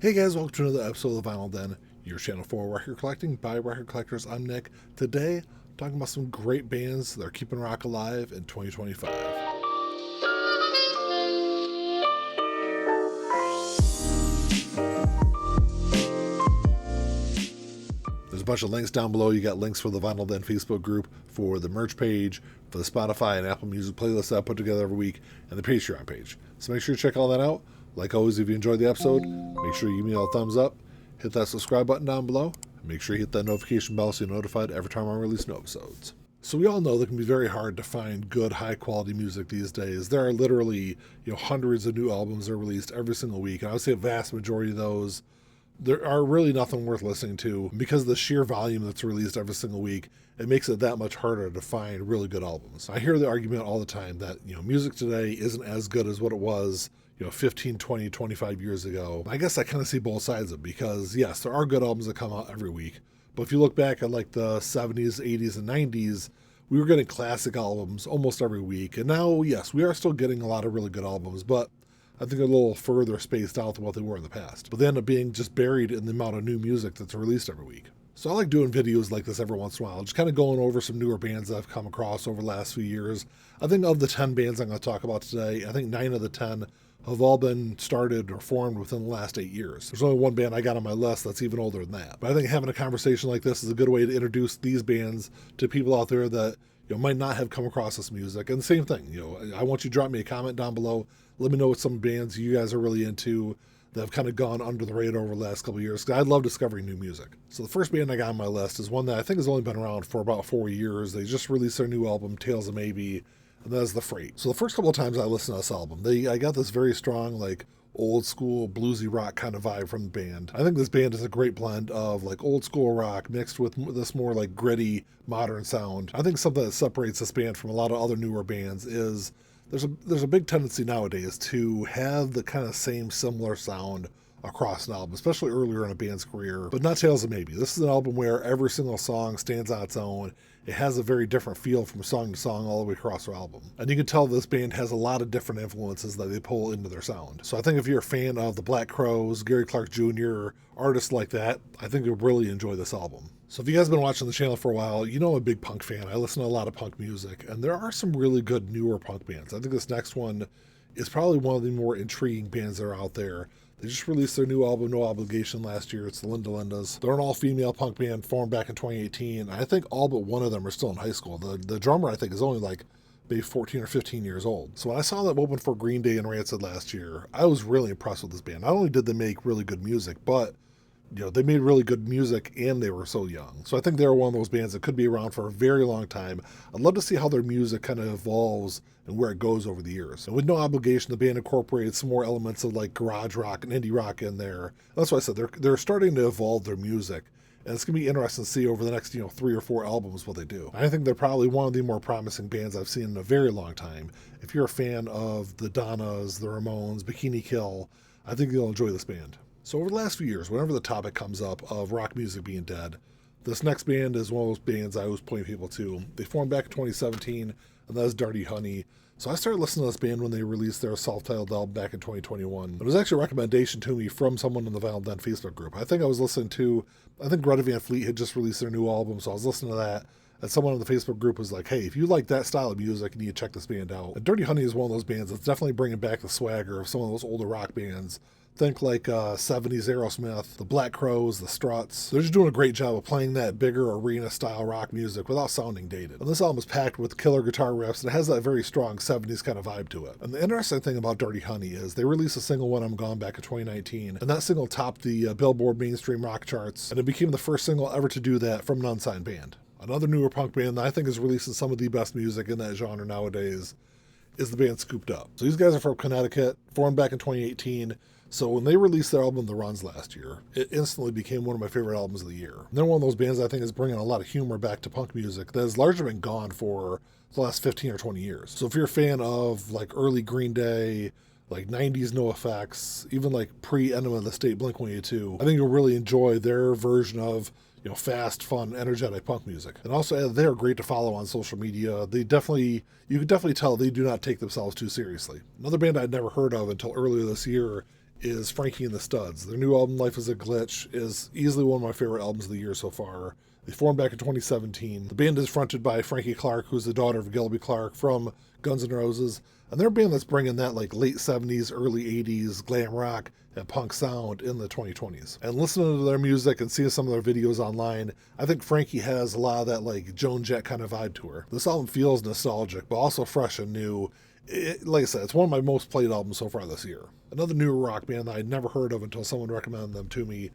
Hey guys, welcome to another episode of the Vinyl Den, your channel for record collecting by record collectors. I'm Nick. Today, talking about some great bands that are keeping rock alive in 2025. There's a bunch of links down below. You got links for the Vinyl Den Facebook group, for the merch page, for the Spotify and Apple Music playlist that I put together every week, and the Patreon page. So make sure you check all that out. Like always, if you enjoyed the episode, make sure you give me a thumbs up, hit that subscribe button down below, and make sure you hit that notification bell so you're notified every time I release new episodes. So we all know that it can be very hard to find good, high-quality music these days. There are literally, hundreds of new albums that are released every single week, and I would say a vast majority of those there are really nothing worth listening to. Because of the sheer volume that's released every single week, it makes it that much harder to find really good albums. I hear the argument all the time that, music today isn't as good as what it was, 15, 20, 25 years ago. I guess I kind of see both sides of it because, yes, there are good albums that come out every week. But if you look back at like the 70s, 80s, and 90s, we were getting classic albums almost every week. And now, yes, we are still getting a lot of really good albums, but I think a little further spaced out than what they were in the past. But they end up being just buried in the amount of new music that's released every week. So I like doing videos like this every once in a while, just kind of going over some newer bands that I've come across over the last few years. I think of the 10 bands I'm going to talk about today, I think 9 of the 10 have all been started or formed within the last 8 years. There's only one band I got on my list that's even older than that. But I think having a conversation like this is a good way to introduce these bands to people out there that might not have come across this music. And the same thing, I want you to drop me a comment down below. Let me know what some bands you guys are really into that have kind of gone under the radar over the last couple of years, because I love discovering new music. So the first band I got on my list is one that I think has only been around for about 4 years. They just released their new album, Tales of Maybe, and that is The Freight. So the first couple of times I listened to this album, I got this very strong, old school bluesy rock kind of vibe from the band. I think this band is a great blend of old school rock mixed with this more gritty modern sound. I think something that separates this band from a lot of other newer bands is there's a big tendency nowadays to have the kind of same similar sound across an album, especially earlier in a band's career, but not Tales of Maybe. This is an album where every single song stands on its own. It has a very different feel from song to song all the way across the album. And you can tell this band has a lot of different influences that they pull into their sound. So I think if you're a fan of the Black Crowes, Gary Clark Jr., artists like that, I think you'll really enjoy this album. So if you guys have been watching the channel for a while, I'm a big punk fan. I listen to a lot of punk music, and there are some really good newer punk bands. I think this next one is probably one of the more intriguing bands that are out there. They just released their new album, No Obligation, last year. It's the Linda Lindas. They're an all-female punk band formed back in 2018. I think all but one of them are still in high school. The drummer, I think, is only maybe 14 or 15 years old. So when I saw them open for Green Day and Rancid last year, I was really impressed with this band. Not only did they make really good music, but they made really good music and they were so young. So I think they're one of those bands that could be around for a very long time. I'd love to see how their music kind of evolves and where it goes over the years. And with No Obligation, the band incorporated some more elements of garage rock and indie rock in there. That's why I said they're starting to evolve their music. And it's going to be interesting to see over the next, 3 or 4 albums what they do. I think they're probably one of the more promising bands I've seen in a very long time. If you're a fan of the Donnas, the Ramones, Bikini Kill, I think you'll enjoy this band. So over the last few years, whenever the topic comes up of rock music being dead, this next band is one of those bands I always point people to. They formed back in 2017, and that is Dirty Honey. So I started listening to this band when they released their self-titled album back in 2021. It was actually a recommendation to me from someone in the Vinyl Den Facebook group. I think Greta Van Fleet had just released their new album, so I was listening to that. And someone in the Facebook group was like, hey, if you like that style of music, you need to check this band out. And Dirty Honey is one of those bands that's definitely bringing back the swagger of some of those older rock bands. Think 70s Aerosmith, the Black Crowes, the Struts. They're just doing a great job of playing that bigger arena-style rock music without sounding dated. And this album is packed with killer guitar riffs, and it has that very strong 70s kind of vibe to it. And the interesting thing about Dirty Honey is they released a single, When I'm Gone, back in 2019, and that single topped the Billboard mainstream rock charts, and it became the first single ever to do that from an unsigned band. Another newer punk band that I think is releasing some of the best music in that genre nowadays is the band Scooped Up. So these guys are from Connecticut, formed back in 2018. So when they released their album, The Runs, last year, it instantly became one of my favorite albums of the year. And they're one of those bands I think is bringing a lot of humor back to punk music that has largely been gone for the last 15 or 20 years. So if you're a fan of early Green Day, 90s NoFX, even pre-Enema of the State, Blink-182, I think you'll really enjoy their version of fast, fun, energetic punk music. And also, they're great to follow on social media. You can definitely tell they do not take themselves too seriously. Another band I'd never heard of until earlier this year is Frankie and the Studs. Their new album, Life is a Glitch, is easily one of my favorite albums of the year so far. They formed back in 2017. The band is fronted by Frankie Clark, who's the daughter of Gilby Clark from Guns N' Roses. And they're a band that's bringing that like late 70s, early 80s glam rock and punk sound in the 2020s. And listening to their music and seeing some of their videos online, I think Frankie has a lot of that like Joan Jett kind of vibe to her. This album feels nostalgic, but also fresh and new. Like I said, it's one of my most played albums so far this year. Another newer rock band that I'd never heard of until someone recommended them to me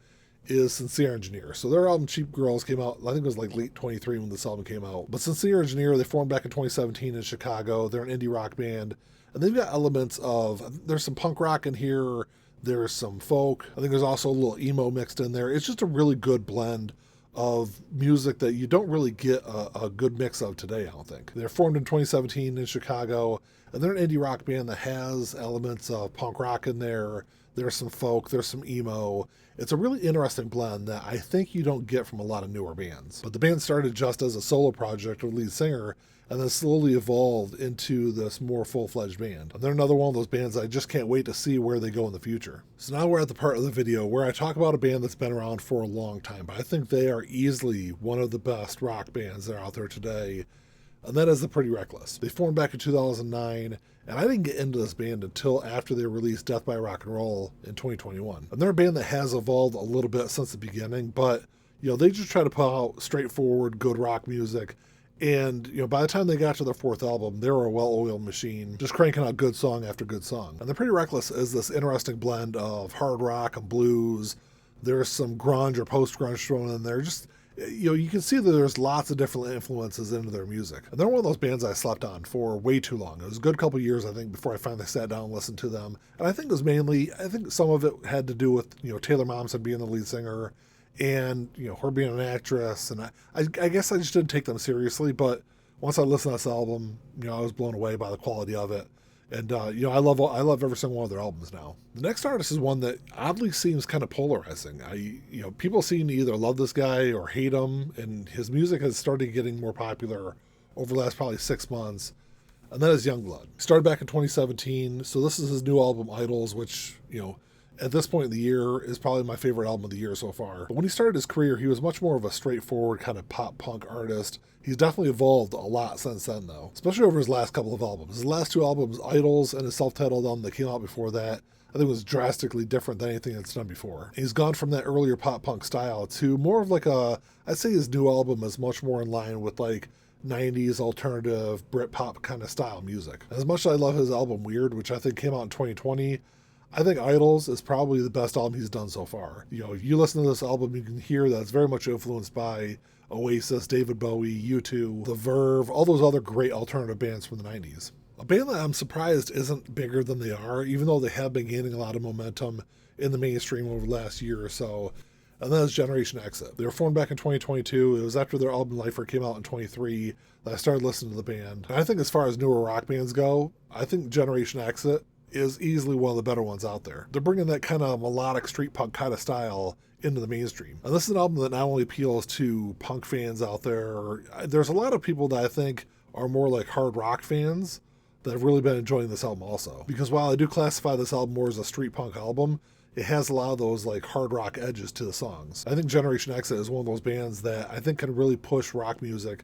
is Sincere Engineer. So their album Cheap Girls came out, I think it was like late 23 when this album came out. But Sincere Engineer, they formed back in 2017 in Chicago. They're an indie rock band. And they've got elements of, there's some punk rock in here, there's some folk. I think there's also a little emo mixed in there. It's just a really good blend of music that you don't really get a good mix of today, I don't think. They're formed in 2017 in Chicago, and they're an indie rock band that has elements of punk rock in there. There's some folk, there's some emo. It's a really interesting blend that I think you don't get from a lot of newer bands. But the band started just as a solo project with lead singer, and then slowly evolved into this more full-fledged band. And they're another one of those bands I just can't wait to see where they go in the future. So now we're at the part of the video where I talk about a band that's been around for a long time, but I think they are easily one of the best rock bands that are out there today, and that is the Pretty Reckless. They formed back in 2009, and I didn't get into this band until after they released Death by Rock and Roll in 2021. And they're a band that has evolved a little bit since the beginning, but they just try to put out straightforward, good rock music. And, by the time they got to their fourth album, they were a well-oiled machine, just cranking out good song after good song. And The Pretty Reckless is this interesting blend of hard rock and blues. There's some grunge or post-grunge thrown in there. Just, you can see that there's lots of different influences into their music. And they're one of those bands I slept on for way too long. It was a good couple years, I think, before I finally sat down and listened to them. And I think it was mainly, some of it had to do with, Taylor Momsen being the lead singer, and her being an actress, and I guess I just didn't take them seriously. But once I listened to this album, I was blown away by the quality of it, and I love every single one of their albums now. The next artist is one that oddly seems kind of polarizing. People seem to either love this guy or hate him, and his music has started getting more popular over the last probably 6 months, and that is Youngblood. Started back in 2017, so this is his new album Idols, which at this point in the year is probably my favorite album of the year so far. But when he started his career, he was much more of a straightforward kind of pop punk artist. He's definitely evolved a lot since then, though, especially over his last couple of albums. His last two albums, Idols and his self-titled album that came out before that, I think was drastically different than anything that's done before. He's gone from that earlier pop punk style to more of like I'd say his new album is much more in line with like 90s alternative Brit-pop kind of style music. As much as I love his album Weird, which I think came out in 2020, I think Idols is probably the best album he's done so far. If you listen to this album, you can hear that it's very much influenced by Oasis, David Bowie, U2, The Verve, all those other great alternative bands from the 90s. A band that I'm surprised isn't bigger than they are, even though they have been gaining a lot of momentum in the mainstream over the last year or so, and that is Generation Exit. They were formed back in 2022. It was after their album Lifer came out in 23 that I started listening to the band. And I think as far as newer rock bands go, I think Generation Exit is easily one of the better ones out there. They're bringing that kind of melodic street punk kind of style into the mainstream. And this is an album that not only appeals to punk fans out there, there's a lot of people that I think are more like hard rock fans that have really been enjoying this album also. Because while I do classify this album more as a street punk album, it has a lot of those like hard rock edges to the songs. I think Generation Exit is one of those bands that I think can really push rock music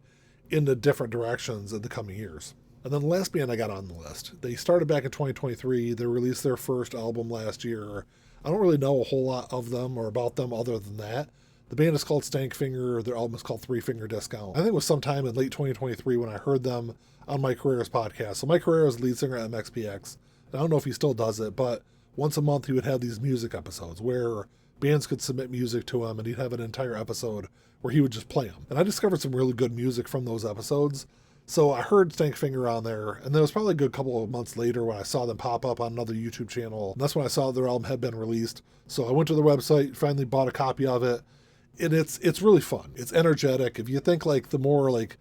into different directions in the coming years. And then the last band I got on the list, they started back in 2023. They released their first album last year. I don't really know a whole lot of them or about them other than that. The band is called Stankfinger. Their album is called Three Finger Discount. I think it was sometime in late 2023 when I heard them on Mike Herrera's podcast. So Mike Herrera is the lead singer at MXPX. I don't know if he still does it, but once a month he would have these music episodes where bands could submit music to him, and he'd have an entire episode where he would just play them. And I discovered some really good music from those episodes. So I heard Stankfinger on there, and then it was probably a good couple of months later when I saw them pop up on another YouTube channel. And that's when I saw their album had been released. So I went to their website, finally bought a copy of it, and it's really fun. It's energetic. If you think like the more like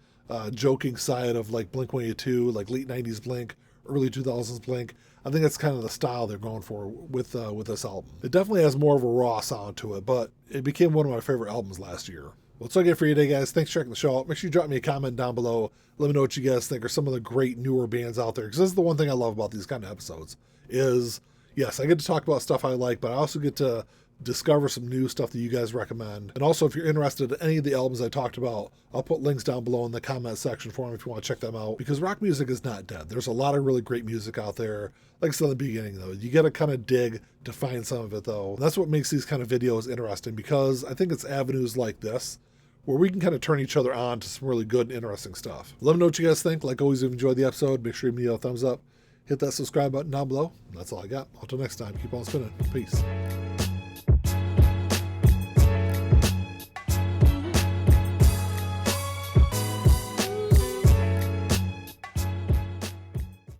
joking side of like Blink-182, like late 90s Blink, early 2000s Blink, I think that's kind of the style they're going for with this album. It definitely has more of a raw sound to it, but it became one of my favorite albums last year. Well, that's all I get for you today, guys. Thanks for checking the show out. Make sure you drop me a comment down below. Let me know what you guys think are some of the great newer bands out there. Because this is the one thing I love about these kind of episodes is, Yes, I get to talk about stuff I like, but I also get to discover some new stuff that you guys recommend. And also, if you're interested in any of the albums I talked about, I'll put links down below in the comment section for them if you want to check them out, because rock music is not dead. There's a lot of really great music out there. Like I said in the beginning, though, you got to kind of dig to find some of it, though. And that's what makes these kind of videos interesting, because I think it's avenues like this where we can kind of turn each other on to some really good and interesting stuff. Let me know what you guys think. Like always, if you enjoyed the episode, make sure you give me a thumbs up. Hit that subscribe button down below. And that's all I got. Until next time, keep on spinning. Peace.